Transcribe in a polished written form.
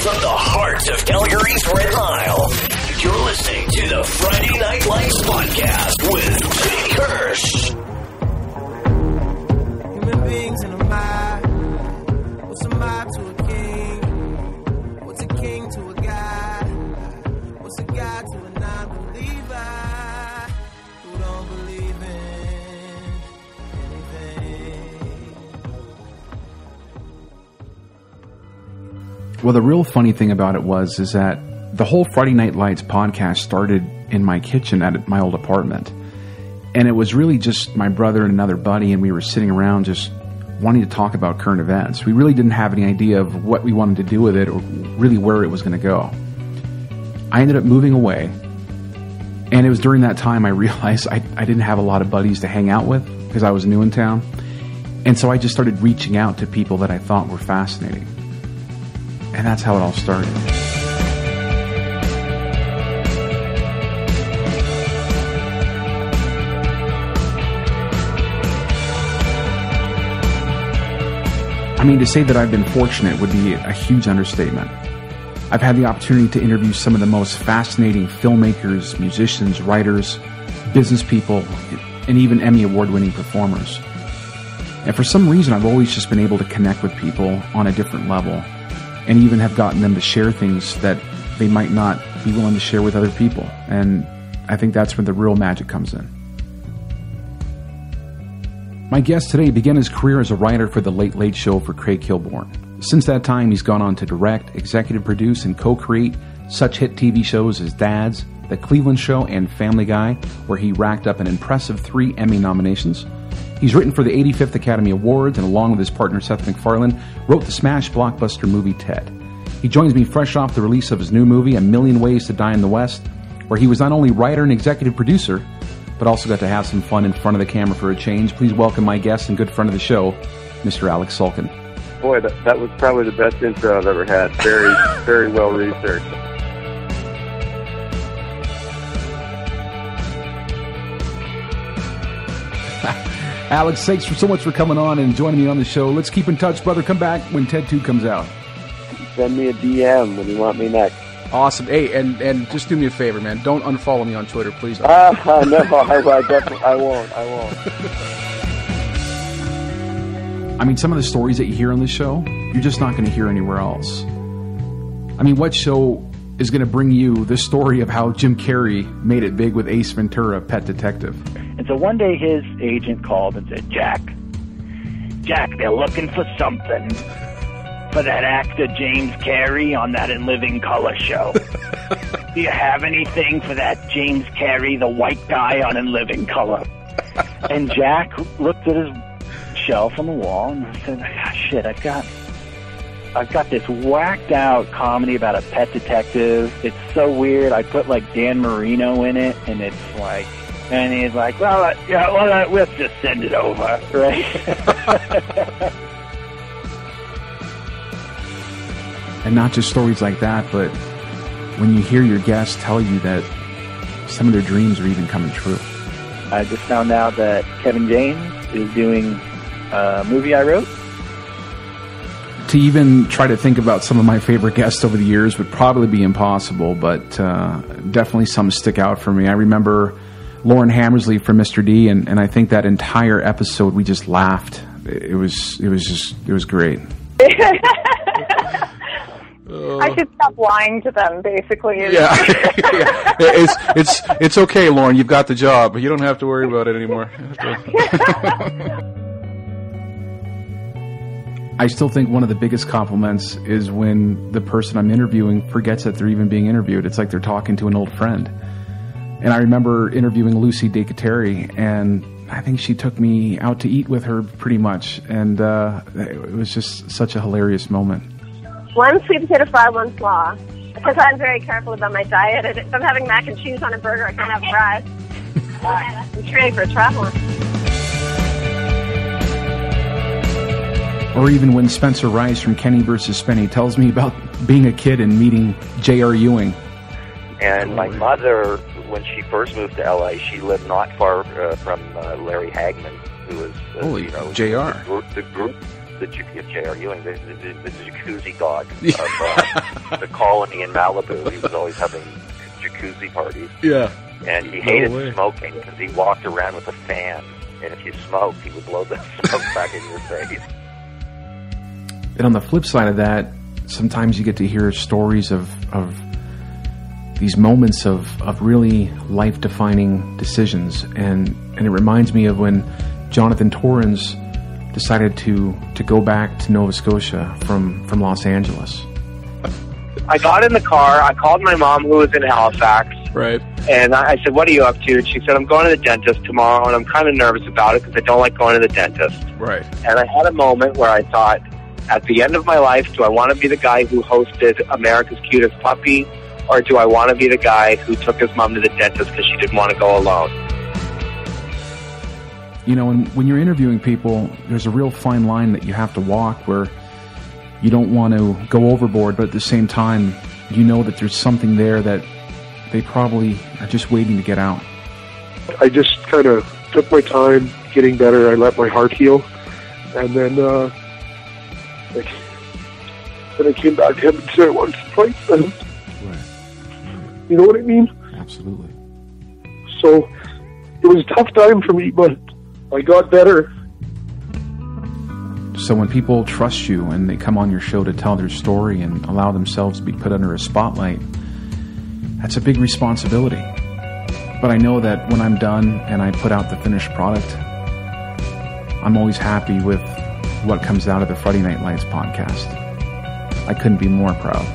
from the heart of Calgary's Red Mile, you're listening to the Friday Night Lights Podcast with Jake Hirsch. Human beings in a mob. What's a mob to a king? What's a king to a god? What's a god to a non-believer who don't believe in anything? Well, the real funny thing about it is that the whole Friday Night Lights podcast started in my kitchen at my old apartment. And it was really just my brother and another buddy, and we were sitting around just wanting to talk about current events. We really didn't have any idea of what we wanted to do with it or really where it was going to go. I ended up moving away, and it was during that time I realized I didn't have a lot of buddies to hang out with because I was new in town. And so I just started reaching out to people that I thought were fascinating. And that's how it all started. I mean, to say that I've been fortunate would be a huge understatement. I've had the opportunity to interview some of the most fascinating filmmakers, musicians, writers, business people, and even Emmy award-winning performers. And for some reason, I've always just been able to connect with people on a different level, and even have gotten them to share things that they might not be willing to share with other people. And I think that's where the real magic comes in. My guest today began his career as a writer for The Late Late Show for Craig Kilborn. Since that time, he's gone on to direct, executive produce, and co-create such hit TV shows as Dads, The Cleveland Show, and Family Guy, where he racked up an impressive 3 Emmy nominations. He's written for the 85th Academy Awards, and along with his partner Seth MacFarlane, wrote the smash blockbuster movie Ted. He joins me fresh off the release of his new movie, A Million Ways to Die in the West, where he was not only writer and executive producer, but also got to have some fun in front of the camera for a change. Please welcome my guest and good friend of the show, Mr. Alex Sulkin. Boy, that was probably the best intro I've ever had. Very, very well researched. Alex, thanks so much for coming on and joining me on the show. Let's keep in touch, brother. Come back when Ted 2 comes out. Send me a DM when you want me next. Awesome. Hey, and just do me a favor, man. Don't unfollow me on Twitter, please. No, I won't. I mean, some of the stories that you hear on this show, you're just not going to hear anywhere else. I mean, what show is going to bring you the story of how Jim Carrey made it big with Ace Ventura, Pet Detective? And so one day his agent called and said, Jack, they're looking for something for that actor James Carrey on that In Living Color show. Do you have anything for that James Carrey, the white guy on In Living Color? And Jack looked at his shelf on the wall and said, shit, I've got this whacked out comedy about a pet detective. It's so weird. I put like Dan Marino in it, and it's like, and he's like, well, let's just send it over, right? And not just stories like that, but when you hear your guests tell you that some of their dreams are even coming true. I just found out that Kevin James is doing a movie I wrote. To even try to think about some of my favorite guests over the years would probably be impossible, but definitely some stick out for me. I remember Lauren Hammersley from Mr. D, and I think that entire episode we just laughed. It was great. I should stop lying to them, basically. Yeah. It's okay, Lauren. You've got the job. You don't have to worry about it anymore. I still think one of the biggest compliments is when the person I'm interviewing forgets that they're even being interviewed. It's like they're talking to an old friend. And I remember interviewing Lucy Decateri, and I think she took me out to eat with her pretty much. And it was just such a hilarious moment. 1 sweet potato fry, 1 slaw. Because I'm very careful about my diet. If I'm having mac and cheese on a burger, I can't have fries. I'm training for a triathlon. Or even when Spencer Rice from Kenny vs. Spenny tells me about being a kid and meeting J.R. Ewing. And my mother, when she first moved to L.A., she lived not far from Larry Hagman, who was, J.R. The group the jacuzzi god of the colony in Malibu. He was always having jacuzzi parties. Yeah. And he hated smoking because he walked around with a fan. And if you smoked, he would blow the smoke back in your face. And on the flip side of that, sometimes you get to hear stories of these moments of really life-defining decisions. And it reminds me of when Jonathan Torrens decided to go back to Nova Scotia from Los Angeles. I got in the car. I called my mom, who was in Halifax. Right. And I said, what are you up to? And she said, I'm going to the dentist tomorrow, and I'm kind of nervous about it because I don't like going to the dentist. Right. And I had a moment where I thought, at the end of my life, do I want to be the guy who hosted America's Cutest Puppy, or do I want to be the guy who took his mom to the dentist because she didn't want to go alone? You know, when you're interviewing people, there's a real fine line that you have to walk where you don't want to go overboard, but at the same time, you know that there's something there that they probably are just waiting to get out. I just kind of took my time getting better. I let my heart heal. And then I came back to him and said I wanted to fight. Right. You know what I mean? Absolutely. So it was a tough time for me, but I got better. So when people trust you and they come on your show to tell their story and allow themselves to be put under a spotlight, that's a big responsibility. But I know that when I'm done and I put out the finished product, I'm always happy with what comes out of the Friday Night Lights podcast. I couldn't be more proud.